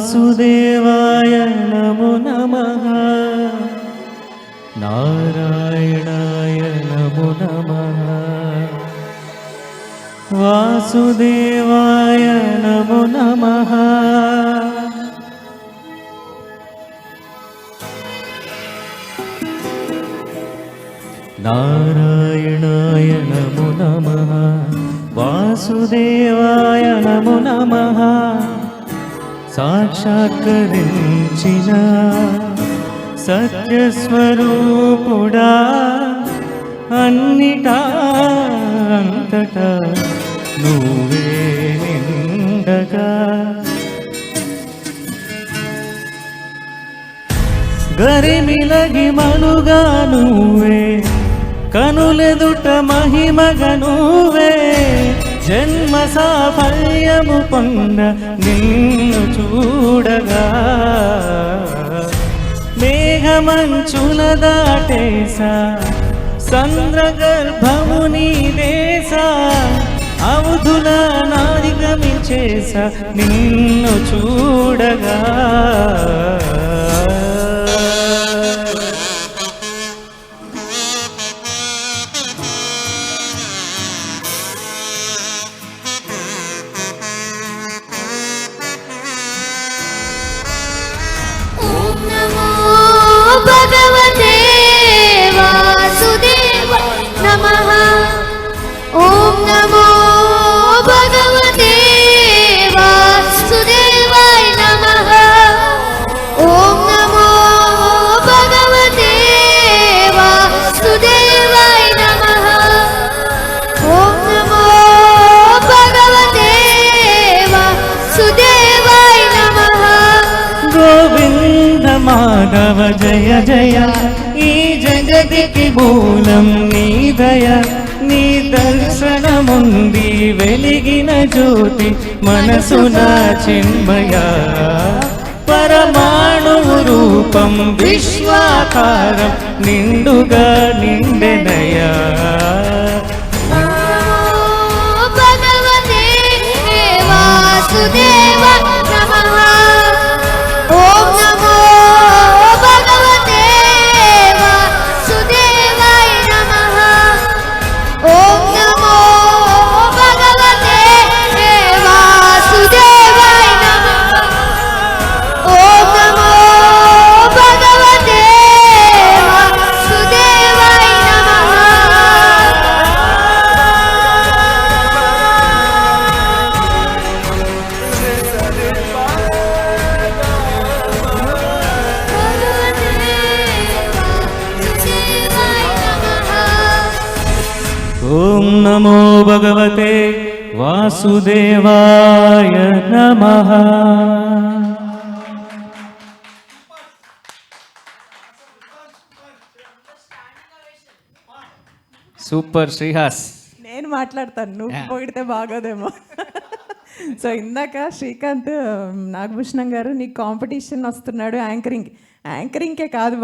వాసుదేవాయ నమో నమః నారాయణాయ నమో నమః వాసుదేవాయ నమో నమః నారాయణాయ నమో నమః వాసుదేవాయ నమో నమః సాక్షాత్కరించిన సత్యస్వరూపుడా అన్నిటా అంతటా నువ్వే నిండగా గరిమిలగి మనుగా నువ్వే కనులెదుట మహిమగా నువ్వే జన్మ సాఫల్యము పొంద నిన్ను చూడగా మేఘమంచుల దాటేసా సంద్రగర్భము నీదేసా అవధుల నాదిగమించేసా నిన్ను చూడగా భగవతే వాసుదేవాయ నమః. ఓం నమో భగవతే వాసుదేవాయ నమః. ఓం నమో భగవతే వాసుదేవాయ నమః. ఓం నమో భగవతే వాసుదేవాయ నమః. గోవింద మాధవ జయ జయ ఈ జగతికి మూలం నీ దయ నీ దర్శనముంది వెలిగిన జ్యోతి మనసున చిన్మయ పరమాణువు రూపం విశ్వాకారం నిండుగా నిండెనయా భగవతే వాసుదేవాయ నమః. ఓం నమో భగవతే వాసుదేవాయ నమః. ఓం నమో భగవతే వాసుదేవాయ నమః. ఓం నమో భగవతే వాసుదేవాయ నమః. ఓం నమో భగవతే వాసుదేవాయ నమః. సూపర్ శ్రీహాస్. నేను మాట్లాడతాను, నువ్వు పొగిడితే బాగోదేమో. సో ఇందాక శ్రీకాంత్ నాగభూషణం గారు నీకు కాంపిటీషన్ వస్తున్నాడు యాంకరింగ్కే కాదు